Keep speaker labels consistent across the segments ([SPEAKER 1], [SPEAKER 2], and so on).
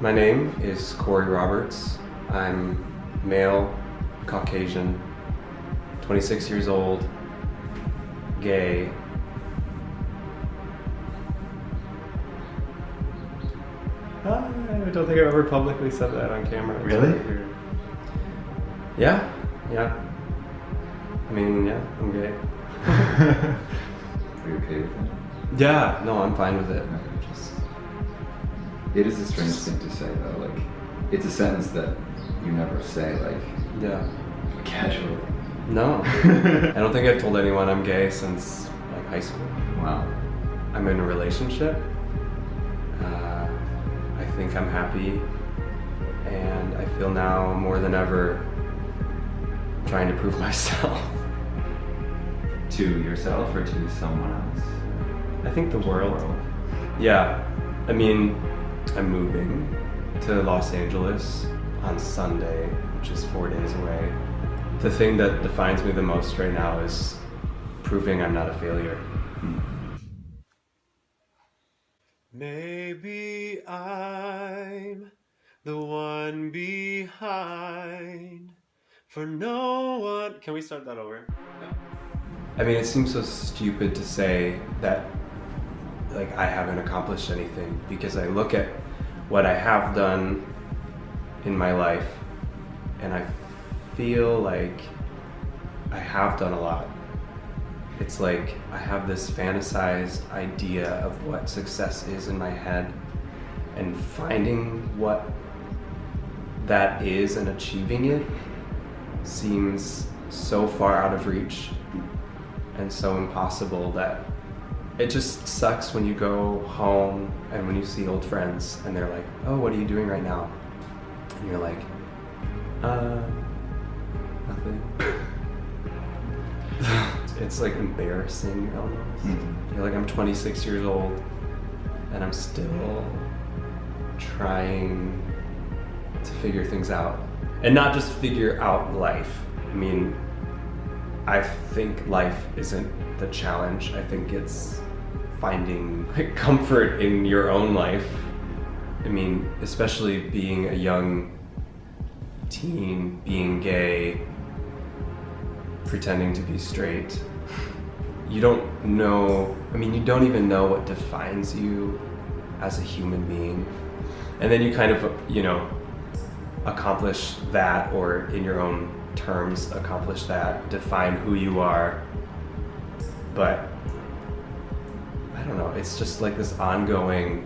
[SPEAKER 1] My name is Corey Roberts. I'm male, Caucasian, 26 years old, gay. I don't think I've ever publicly said that on camera. It's
[SPEAKER 2] Really?
[SPEAKER 1] weird. Yeah. I mean, yeah, I'm gay.
[SPEAKER 2] Are you okay with that?
[SPEAKER 1] Yeah, no, I'm fine with it. Just,
[SPEAKER 2] It is a strange thing to say though, like, it's a sentence that you never say, like,
[SPEAKER 1] yeah.
[SPEAKER 2] casually.
[SPEAKER 1] No. I don't think I've told anyone I'm gay since, like, high school.
[SPEAKER 2] Wow.
[SPEAKER 1] I'm in a relationship. I think I'm happy, and I feel now more than ever trying to prove myself.
[SPEAKER 2] To yourself or to someone else?
[SPEAKER 1] I think the world. Yeah. I mean, I'm moving to Los Angeles on Sunday, which is 4 days away. The thing that defines me the most right now is proving I'm not a failure. Maybe I'm the one behind, for no one... Can we start that over? I mean, it seems so stupid to say that, like, I haven't accomplished anything, because I look at what I have done in my life and I feel like I have done a lot. It's like I have this fantasized idea of what success is in my head, and finding what that is and achieving it seems so far out of reach and so impossible that it just sucks when you go home and when you see old friends and they're like, oh, what are you doing right now? And you're like, nothing. It's like embarrassing almost.
[SPEAKER 2] Mm-hmm.
[SPEAKER 1] You're like, I'm 26 years old and I'm still trying to figure things out. And not just figure out life. I mean, I think life isn't the challenge. I think it's finding comfort in your own life. I mean, especially being a young teen, being gay, pretending to be straight. You don't know, I mean, you don't even know what defines you as a human being. And then you kind of, you know, accomplish that, or in your own terms, accomplish that, define who you are. But I don't know, it's just like this ongoing,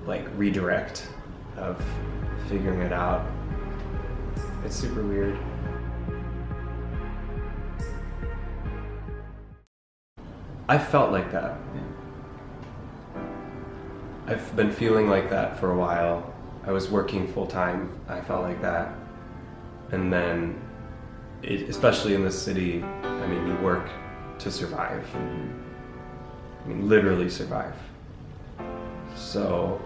[SPEAKER 1] like, redirect of figuring it out. It's super weird. I felt like that. I've been feeling like that for a while. I was working full time, I felt like that. And then, especially in this city, I mean, you work to survive. I mean, literally survive. So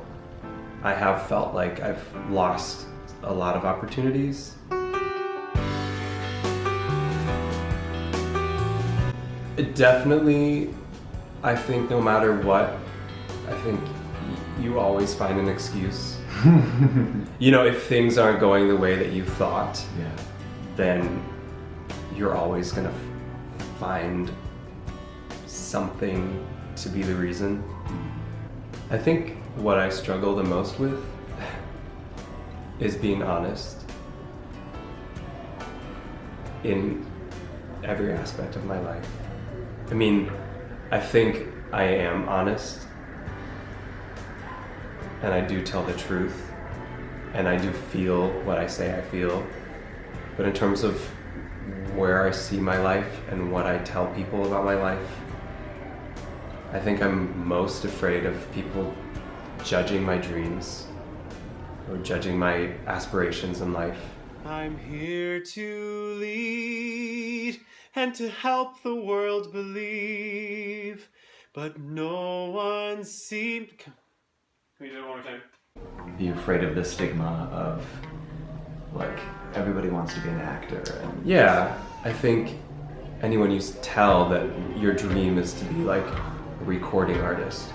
[SPEAKER 1] I have felt like I've lost a lot of opportunities. It definitely, I think no matter what, I think you always find an excuse. You know, if things aren't going the way that you thought, then you're always gonna find something to be the reason. I think what I struggle the most with is being honest in every aspect of my life. I mean, I think I am honest, and I do tell the truth, and I do feel what I say I feel. But in terms of where I see my life and what I tell people about my life, I think I'm most afraid of people judging my dreams or judging my aspirations in life. I'm here to lead and to help the world believe, but no one seemed... Can we do it one more time?
[SPEAKER 2] Are you afraid of the stigma of, like, everybody wants to be an actor? And
[SPEAKER 1] yeah, I think anyone you tell that your dream is to be like a recording artist,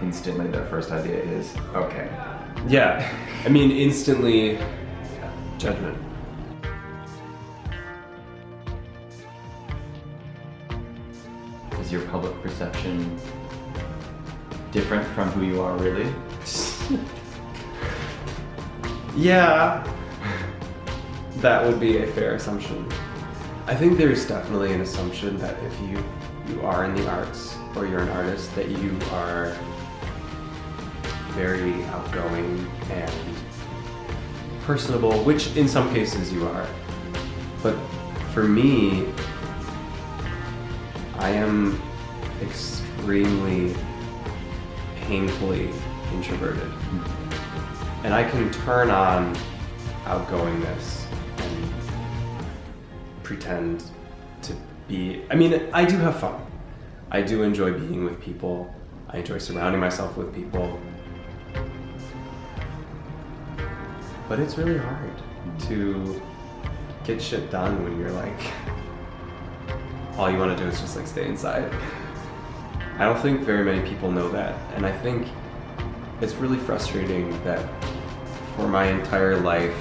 [SPEAKER 2] instantly their first idea is, okay,
[SPEAKER 1] Yeah, I mean, instantly judgment.
[SPEAKER 3] Is your public perception different from who you are really?
[SPEAKER 1] Yeah, that would be a fair assumption. I think there's definitely an assumption that if you are in the arts or you're an artist, that you are very outgoing and personable, which in some cases you are. But for me, I am extremely painfully introverted. And I can turn on outgoingness and pretend to be, I mean, I do have fun. I do enjoy being with people. I enjoy surrounding myself with people. But it's really hard to get shit done when you're like, all you want to do is just like stay inside. I don't think very many people know that. And I think it's really frustrating that for my entire life,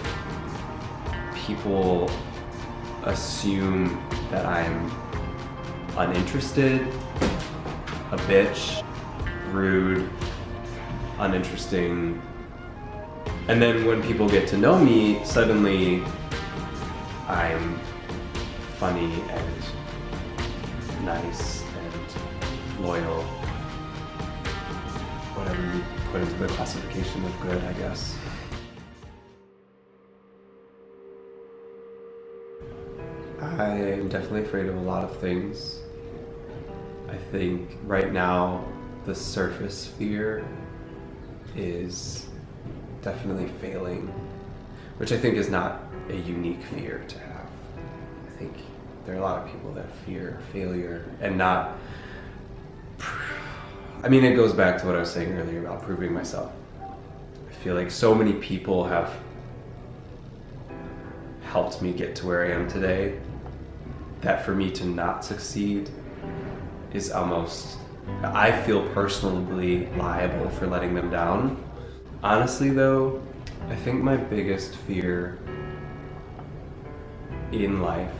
[SPEAKER 1] people assume that I'm uninterested, a bitch, rude, uninteresting. And then when people get to know me, suddenly I'm funny and nice and loyal. Whatever you put into the classification of good, I guess. I am definitely afraid of a lot of things. I think right now the surface fear is definitely failing, which I think is not a unique fear to have. I think there are a lot of people that fear failure and not. I mean, it goes back to what I was saying earlier about proving myself. I feel like so many people have helped me get to where I am today that for me to not succeed is almost, I feel personally liable for letting them down. Honestly though, I think my biggest fear in life,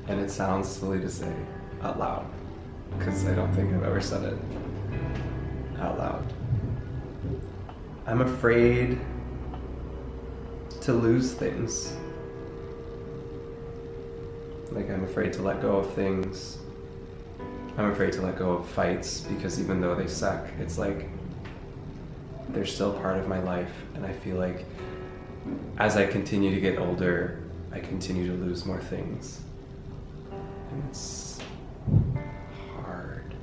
[SPEAKER 1] and it sounds silly to say out loud, because I don't think I've ever said it out loud. I'm afraid to lose things. Like, I'm afraid to let go of things. I'm afraid to let go of fights because even though they suck, it's like they're still part of my life. And I feel like as I continue to get older, I continue to lose more things. And it's hard.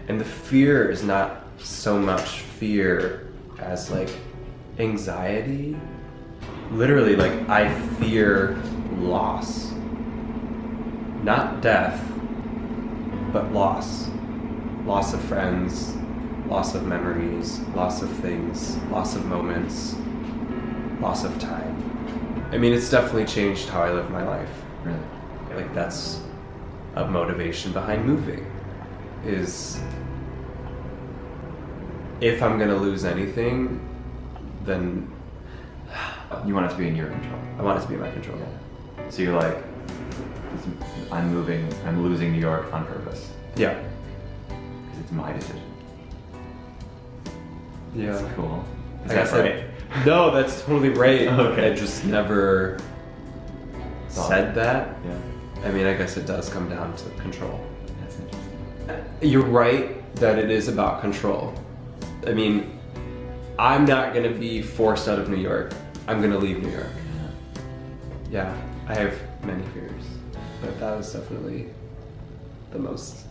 [SPEAKER 1] And the fear is not so much fear as like anxiety. Literally, like, I fear loss. Not death, but loss. Loss of friends, loss of memories, loss of things, loss of moments, loss of time. I mean, it's definitely changed how I live my life.
[SPEAKER 2] Really?
[SPEAKER 1] Like, that's a motivation behind moving, is if I'm gonna lose anything, then
[SPEAKER 3] You want it to be in your control.
[SPEAKER 1] I want it to be in my control.
[SPEAKER 3] So you're like, I'm losing New York on purpose.
[SPEAKER 1] Yeah.
[SPEAKER 3] Because it's my decision.
[SPEAKER 1] Yeah.
[SPEAKER 3] That's cool. Is
[SPEAKER 1] I
[SPEAKER 3] that
[SPEAKER 1] guess
[SPEAKER 3] right?
[SPEAKER 1] No, that's totally right.
[SPEAKER 3] Okay.
[SPEAKER 1] I just never said that.
[SPEAKER 3] Yeah.
[SPEAKER 1] I mean, I guess it does come down to control.
[SPEAKER 3] That's interesting.
[SPEAKER 1] You're right that it is about control. I mean, I'm not gonna be forced out of New York. I'm gonna leave New York. Yeah, I have many fears, but that was definitely the most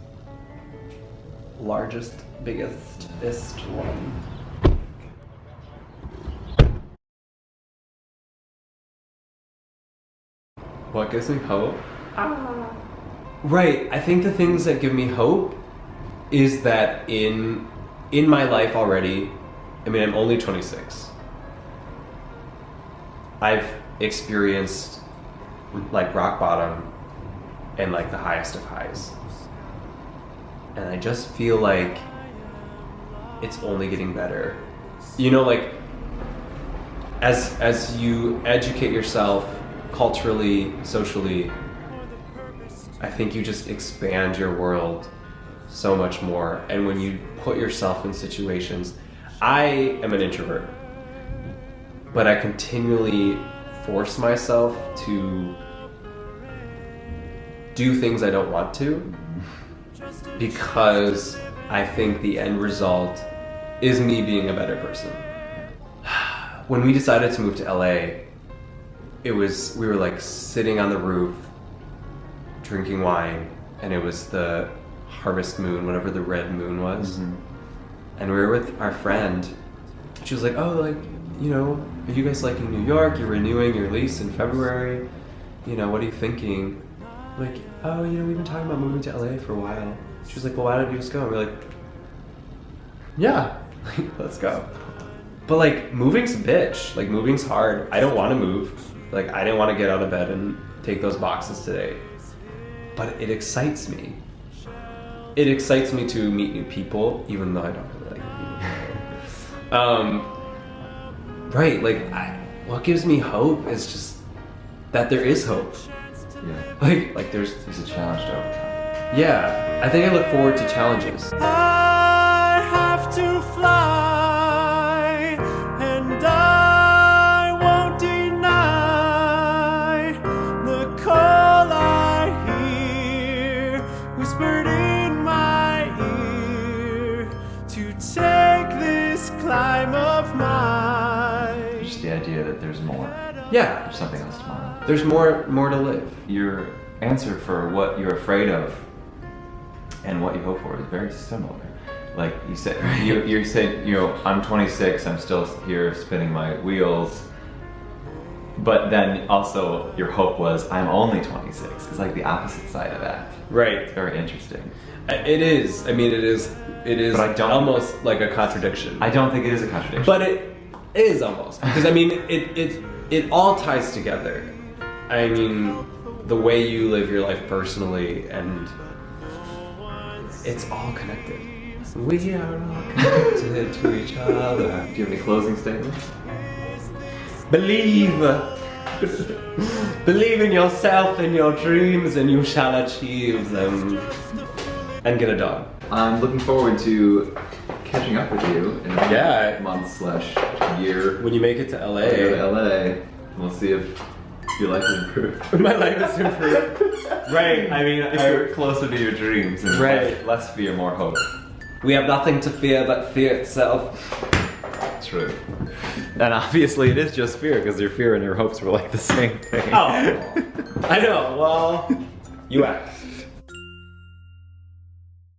[SPEAKER 1] largest, biggest one. What gives me hope? Right, I think the things that give me hope is that in my life already, I mean, I'm only 26. I've experienced like rock bottom and like the highest of highs. And I just feel like it's only getting better. You know, like as you educate yourself culturally, socially, I think you just expand your world so much more. And when you put yourself in situations, I am an introvert, but I continually force myself to do things I don't want to, because I think the end result is me being a better person. When we decided to move to LA, we were like sitting on the roof drinking wine, and it was the harvest moon, whatever the red moon was.
[SPEAKER 3] Mm-hmm.
[SPEAKER 1] And we were with our friend. She was like, oh, like, you know, are you guys liking New York? You're renewing your lease in February. You know, what are you thinking? I'm like, oh, you know, we've been talking about moving to LA for a while. She was like, well, why don't you just go? And we're like, yeah, let's go. But like, moving's a bitch. Like, moving's hard. I don't want to move. Like, I didn't want to get out of bed and take those boxes today. But it excites me. It excites me to meet new people, even though I don't really like meeting people. Right, like, what gives me hope is just that there is hope.
[SPEAKER 3] Yeah.
[SPEAKER 1] Like there's
[SPEAKER 3] a challenge to overcome.
[SPEAKER 1] Yeah, I think I look forward to challenges.
[SPEAKER 4] I have to fly, and I won't deny the call I hear whispered in my ear to take this climb of mine.
[SPEAKER 3] Just the idea that there's more.
[SPEAKER 1] Yeah,
[SPEAKER 3] There's something else tomorrow.
[SPEAKER 1] there's more to live.
[SPEAKER 3] Your answer for what you're afraid of and what you hope for is very similar. Like you said, you said, you know, I'm 26, I'm still here spinning my wheels. But then also your hope was, I'm only 26. It's like the opposite side of that.
[SPEAKER 1] Right.
[SPEAKER 3] It's very interesting.
[SPEAKER 1] It is. I mean, it is
[SPEAKER 3] But I don't-
[SPEAKER 1] almost like a contradiction.
[SPEAKER 3] I don't think it is a contradiction.
[SPEAKER 1] But it is almost, because I mean, it all ties together. I mean, the way you live your life personally, and it's all connected. We are all connected to each other.
[SPEAKER 2] Do you have any closing statements?
[SPEAKER 1] Believe. Believe in yourself and your dreams, and you shall achieve them. And get a dog.
[SPEAKER 2] I'm looking forward to catching up with you in a
[SPEAKER 1] Yeah.
[SPEAKER 2] month/year.
[SPEAKER 1] When you make it to
[SPEAKER 2] When we go to
[SPEAKER 1] LA,
[SPEAKER 2] LA, we'll see if your life has improved.
[SPEAKER 1] my life is improved. Right. I mean,
[SPEAKER 3] if you're closer to your dreams and
[SPEAKER 1] Right.
[SPEAKER 3] less fear, more hope.
[SPEAKER 1] we have nothing to fear but fear itself.
[SPEAKER 3] True. And obviously it is just fear, because your fear and your hopes were like the same thing.
[SPEAKER 1] Oh, I know. Well, you asked.